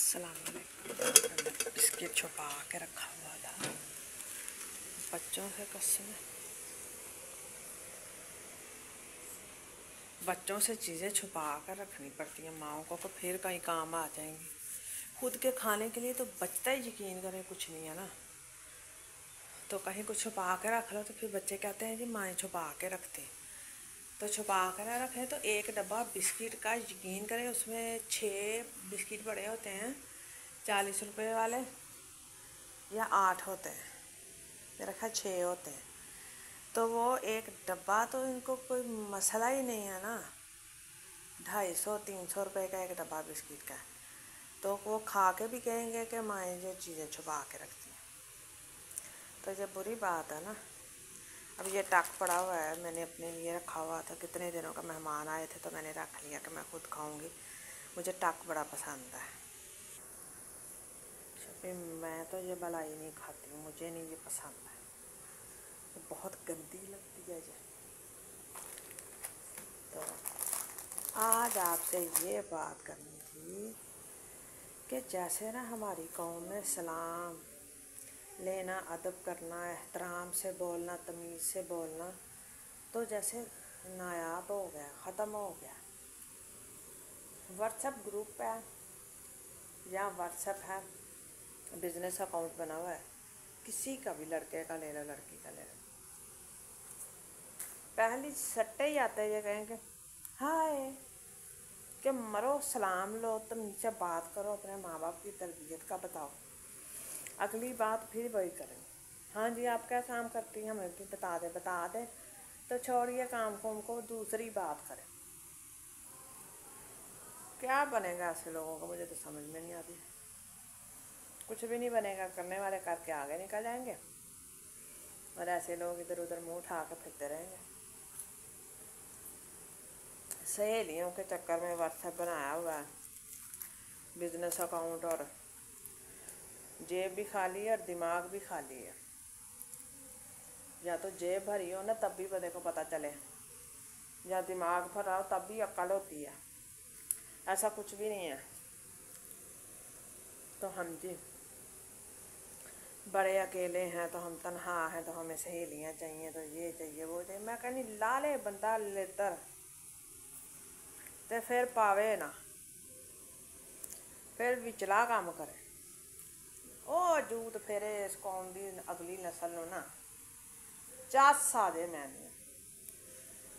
अस्सलाम वालेकुम। बिस्किट छुपा के रखा हुआ था बच्चों से। कसम बच्चों से चीज़ें छुपा कर रखनी पड़ती हैं माओं को फिर कहीं काम आ जाएंगी। खुद के खाने के लिए तो बचता ही, यकीन करें कुछ नहीं है ना, तो कहीं कुछ छुपा के रख लो तो फिर बच्चे कहते हैं जी माएँ छुपा के रखते। तो छुपा कर रखें तो एक डब्बा बिस्किट का, यकीन करें उसमें 6 बिस्किट बड़े होते हैं 40 रुपये वाले, या 8 होते हैं, मेरा ख्याल 6 होते हैं। तो वो एक डब्बा तो इनको कोई मसला ही नहीं है ना, 250-300 रुपये का एक डब्बा बिस्किट का। तो वो खा के भी कहेंगे कि माएँ जो चीज़ें छुपा के रखती हैं, तो ये बुरी बात है ना। अब ये टक पड़ा हुआ है, मैंने अपने लिए रखा हुआ था, कितने दिनों का मेहमान आए थे तो मैंने रख लिया कि मैं खुद खाऊंगी। मुझे टक बड़ा पसंद है। मैं तो ये मलाई नहीं खाती हूँ, मुझे नहीं ये पसंद है, ये बहुत गंदी लगती है ये। तो आज आपसे ये बात करनी थी कि जैसे ना हमारी कौम में सलाम लेना, अदब करना, एहतराम से बोलना, तमीज़ से बोलना तो जैसे नायाब हो गया, ख़त्म हो गया। व्हाट्सएप ग्रुप है या व्हाट्सएप है, बिज़नेस अकाउंट बना हुआ है, किसी का भी, लड़के का ले लो, लड़की का ले लो, पहली सट्टे ही आते ये कहेंगे हाय कि मरो, सलाम लो, तमीज़ से बात करो, अपने माँ बाप की तरबियत का बताओ। अगली बात फिर वही करें, हाँ जी आप क्या काम करती हैं, हमें भी बता दे, तो छोड़िए काम को, उनको दूसरी बात करें। क्या बनेगा ऐसे लोगों को, मुझे तो समझ में नहीं आती। कुछ भी नहीं बनेगा, करने वाले करके आगे निकल जाएंगे और ऐसे लोग इधर उधर मुंह उठा कर फिरते रहेंगे। सहेलियों के चक्कर में व्हाट्सएप बनाया हुआ है, बिजनेस अकाउंट, और जेब भी खाली है और दिमाग भी खाली है। या तो जेब भरी हो ना तब भी बंदे को पता चले, या दिमाग भरा हो तब भी अक्ल होती है, ऐसा कुछ भी नहीं है। तो हम जी बड़े अकेले हैं, तो हम तन्हा हैं, तो हमें सहेलियाँ चाहिए, तो ये चाहिए वो चाहिए। मैं कहनी ला ले बंदा लेतर ते फिर पावे ना, फिर विचला काम करे। ओ जूत फेरे इस कौम दी अगली नस्ल नूं ना चासा दे। मैंने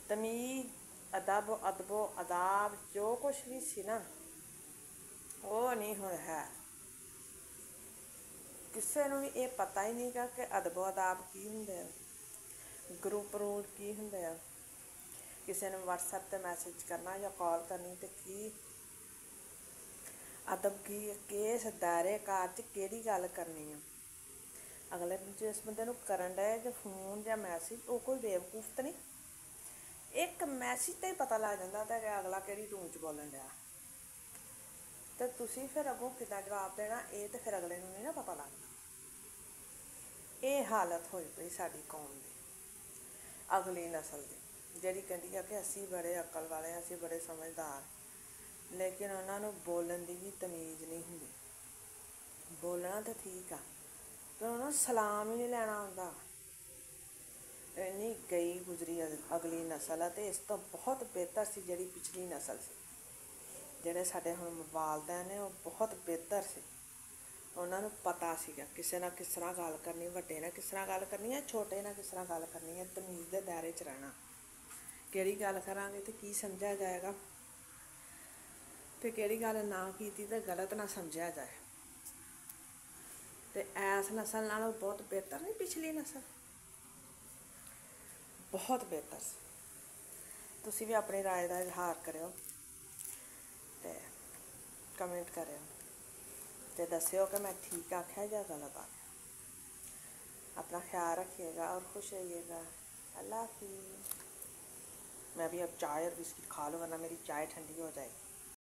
तमीज़, अदबो अदाब जो कुछ भी सी ना वो नहीं हुण है। किसी नूं भी ये पता ही नहीं गा कि अदबो अदाब की हुंदे आ, ग्रुप रूल की हुंदे आ। किसी ने व्हाट्सएप ते मैसेज करना या कॉल करनी तो की अदब की, किस दायरे कार च केड़ी गल करनी है। अगले जिस बंदे नूं करन डे जो फोन या मैसेज, वो कोई बेवकूफ तो नहीं, एक मैसेज तो ही पता लग जाता है कि अगला किहड़ी टून च बोलन डया, तो तुसीं फिर अगों किदां जवाब देना, ये तो फिर अगले नूं नहीं ना पता लगदा। ये हालत होई पई साडी कौम दी, अगली नस्ल दी, जिहड़ी कहंदी है कि असीं बड़े अकल वाले, असीं बड़े समझदार, लेकिन उन्हां नूं बोलन दी भी तमीज़ नहीं हुंदी। बोलना तो ठीक आ, पर उन्हां नूं सलाम ही नहीं लैना आउंदा। इन्नी गई गुजरी अगली नस्ल है, तो इस तो बहुत बेहतर सी जिहड़ी पिछली नस्ल सी, जिहड़े साडे हुण वालदैन ने, वो बहुत बेहतर सी। उन्हां नूं पता सीगा किसे नाल किस तरह गल करनी, वड्डे नाल किस तरह गल करनी है, छोटे नाल किस तरह गल करनी है, तमीज़ दे दायरे च रहना। किहड़ी गल करांगे तो की समझा जाएगा, तो किहड़ी गल ना कीती तो गलत ना समझा जाए। तो इस नस्ल नालों बहुत बेहतर नहीं पिछली नस्ल, बहुत बेहतर सी। तुसीं भी अपनी राय का इजहार करियो ते कमेंट करियो ते दस्सियो कि मैं ठीक आख्या या गलत आख्या। अपना ख्याल रखिएगा और खुश रहिएगा। अल्लाह हाफिज़। मैं भी अब चाय और बिस्किट खा लूँ वरना मेरी चाय ठंडी हो जाएगी।